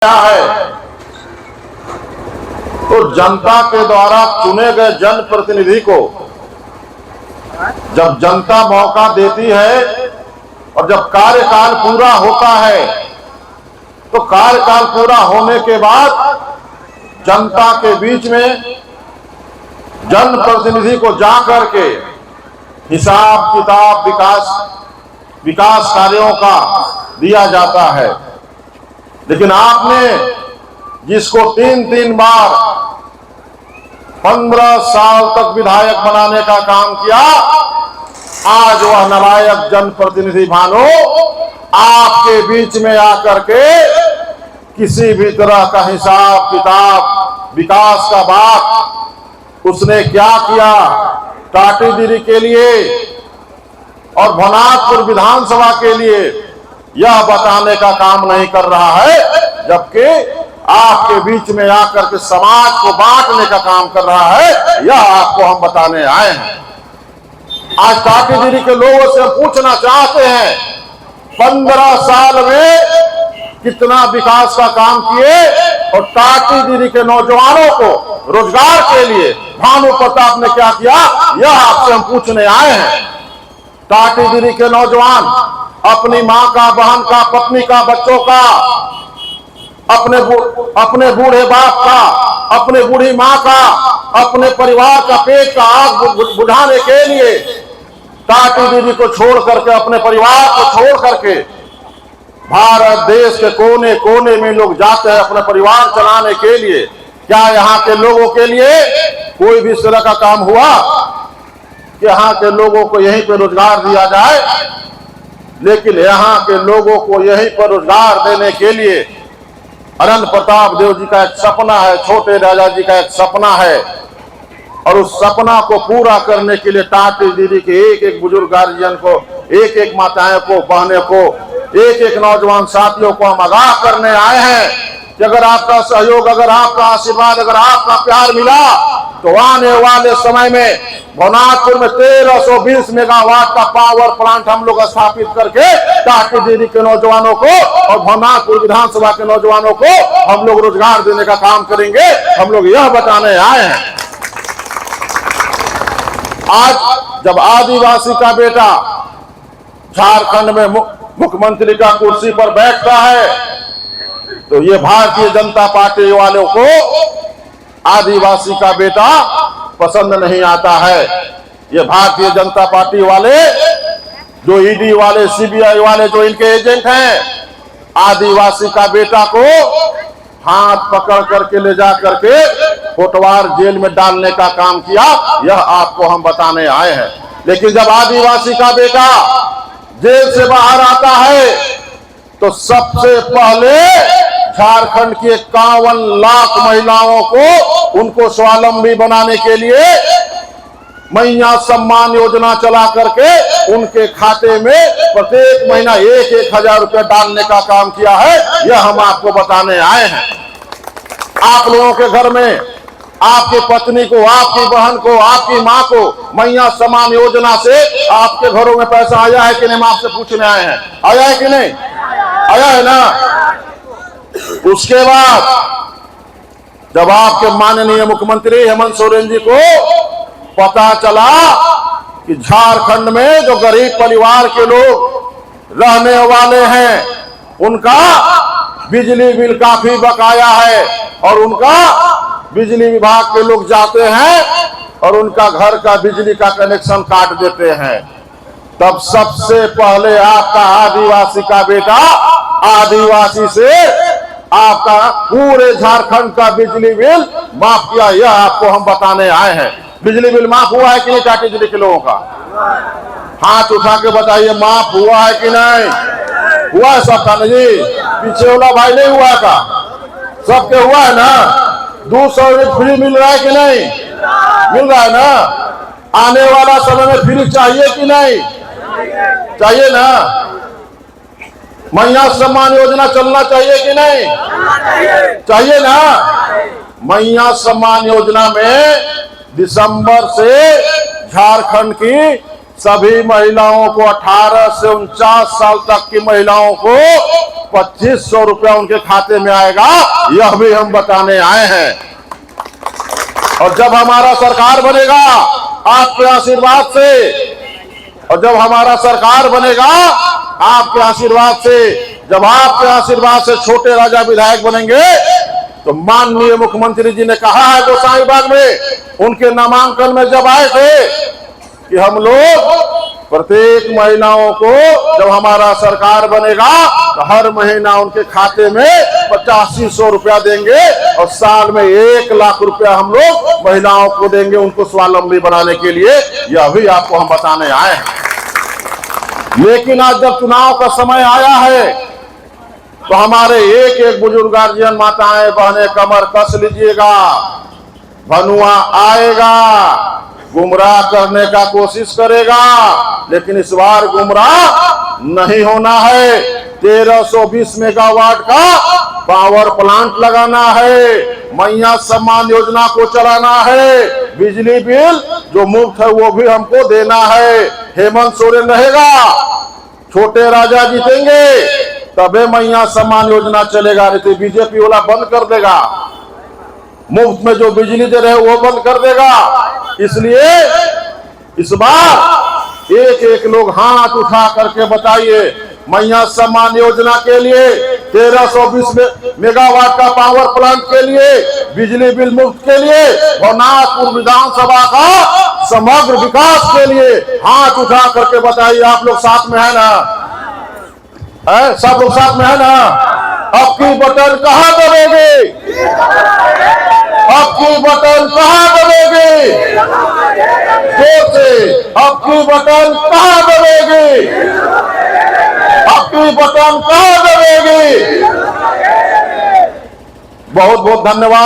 है तो जनता के द्वारा चुने गए जनप्रतिनिधि को जब जनता मौका देती है और जब कार्यकाल पूरा होता है तो कार्यकाल पूरा होने के बाद जनता के बीच में जनप्रतिनिधि को जा करके हिसाब किताब विकास कार्यों का दिया जाता है। लेकिन आपने जिसको 3-3 बार 15 साल तक विधायक बनाने का काम किया, आज वह नालायक जनप्रतिनिधि भानो आपके बीच में आकर के किसी भी तरह का हिसाब किताब विकास का बात उसने क्या किया टाटीगिरी के लिए और भनातपुर विधानसभा के लिए यह बताने का काम नहीं कर रहा है, जबकि आपके बीच में आकर के समाज को बांटने का काम कर रहा है। यह आपको हम बताने आए हैं। आज टाटीगिरी के लोगों से पूछना चाहते हैं 15 साल में कितना विकास का काम किए और टाटीगिरी के नौजवानों को रोजगार के लिए भानु प्रताप ने क्या किया, यह आपसे हम पूछने आए हैं। टाटीगिरी के नौजवान अपनी मां का, बहन का, पत्नी का, बच्चों का, अपने बूढ़े बाप का, अपने बूढ़ी मां का, अपने परिवार का पेट का आग बुझाने के लिए टाटीगिरी को छोड़ करके, अपने परिवार को छोड़ करके भारत देश के कोने कोने में लोग जाते हैं अपने परिवार चलाने के लिए। क्या यहाँ के लोगों के लिए कोई भी इस तरह का काम हुआ कि यहाँ के लोगों को यहीं पे रोजगार दिया जाए? लेकिन यहाँ के लोगों को यहीं पर रोजगार देने के लिए अनंत प्रताप देव जी का एक सपना है, छोटे राजा जी का एक सपना है, और उस सपना को पूरा करने के लिए टाटीगिरी के एक एक बुजुर्ग गार्जियन को, एक एक माताएं को, बहने को, एक एक नौजवान साथियों को हम आगाह करने आए हैं कि अगर आपका सहयोग, अगर आपका आशीर्वाद, अगर आपका प्यार मिला तो आने वाले समय में भनातपुर में 1320 मेगावाट का पावर प्लांट हम लोग स्थापित करके टाटीगिरी के नौजवानों को और भनातपुर विधानसभा के नौजवानों को हम लोग रोजगार देने का काम करेंगे। हम लोग यह बताने आए हैं। आज जब आदिवासी का बेटा झारखंड में मुख्यमंत्री का कुर्सी पर बैठता है तो ये भारतीय जनता पार्टी वालों को आदिवासी का बेटा पसंद नहीं आता है। ये भारतीय जनता पार्टी वाले, जो ईडी वाले, सीबीआई वाले, जो इनके एजेंट हैं, आदिवासी का बेटा को हाथ पकड़ करके ले जा करके कोटवार जेल में डालने का काम किया। यह आपको हम बताने आए हैं। लेकिन जब आदिवासी का बेटा जेल से बाहर आता है तो सबसे पहले झारखंड की 51 लाख महिलाओं को उनको स्वावलंबी बनाने के लिए मैया सम्मान योजना चला करके उनके खाते में प्रत्येक महीना 1,000 रुपया डालने का काम किया है। यह हम आपको बताने आए हैं। आप लोगों के घर में आपकी पत्नी को, आपकी बहन को, आपकी मां को मैया सम्मान योजना से आपके घरों में पैसा आया है कि नहीं? हम आपसे पूछने आए हैं। आया है कि नहीं? आया है ना? उसके बाद जब आपके माननीय मुख्यमंत्री हेमंत सोरेन जी को पता चला कि झारखंड में जो गरीब परिवार के लोग रहने वाले हैं उनका बिजली बिल काफी बकाया है और उनका बिजली विभाग के लोग जाते हैं और उनका घर का बिजली का कनेक्शन काट देते हैं, तब सबसे पहले आपका आदिवासी का बेटा आदिवासी से आपका पूरे झारखंड का बिजली बिल माफ किया। यह आपको हम बताने आए हैं। बिजली बिल माफ हुआ है कि नहीं टाटीगिरी के लोगों का? हाथ उठा के बताइए, माफ हुआ है कि नहीं? हुआ है सबका? नहीं, पीछे वाला भाई नहीं हुआ का? सबके हुआ है ना? 200 यूनिट फ्री मिल रहा है कि नहीं? मिल रहा है ना? आने वाला समय में फ्री चाहिए कि नहीं? चाहिए ना? मैया सम्मान योजना चलना चाहिए कि नहीं? चाहिए ना? मैया सम्मान योजना में दिसंबर से झारखंड की सभी महिलाओं को 18 से 49 साल तक की महिलाओं को 2500 रुपया उनके खाते में आएगा। यह भी हम बताने आए हैं। और जब हमारा सरकार बनेगा आपके आशीर्वाद से, और जब हमारा सरकार बनेगा आपके आशीर्वाद से, जब आपके आशीर्वाद से छोटे राजा विधायक बनेंगे, तो माननीय मुख्यमंत्री जी ने कहा है गोसाईबाग में उनके नामांकन में जब आए थे कि हम लोग प्रत्येक महिलाओं को जब हमारा सरकार बनेगा तो हर महीना उनके खाते में 8500 रुपया देंगे और साल में 1 लाख रुपया हम लोग महिलाओं को देंगे उनको स्वावलंबी बनाने के लिए। यह भी आपको हम बताने आए हैं। लेकिन आज जब चुनाव का समय आया है तो हमारे एक एक बुजुर्ग गार्जियन माताएं बहनें कमर कस लीजिएगा। भनुआ आएगा, गुमराह करने का कोशिश करेगा, लेकिन इस बार गुमराह नहीं होना है। 1320 मेगावाट का पावर प्लांट लगाना है, मैया सम्मान योजना को चलाना है, बिजली बिल जो मुफ्त है वो भी हमको देना है। हेमंत सोरेन रहेगा, छोटे राजा जीतेंगे तबे मैया सम्मान योजना चलेगा, नहीं तो बीजेपी वाला बंद कर देगा। मुफ्त में जो बिजली दे रहे वो बंद कर देगा। इसलिए इस बार एक एक लोग हाथ उठा करके बताइए, मैया सम्मान योजना के लिए, 1320 मेगावाट का पावर प्लांट के लिए, बिजली बिल मुफ्त के लिए, भवनाथपुर विधानसभा का समग्र विकास के लिए हाथ उठा करके बताइए। आप लोग साथ में है ना? है? सब लोग साथ में है ना? अब की बटन कहाँ दबेगी? अब की बटन कहाँ दबेगी? जोर से, अब की बटन कहाँ दबेगी? अब की बटन कहाँ दबेगी? बहुत बहुत धन्यवाद।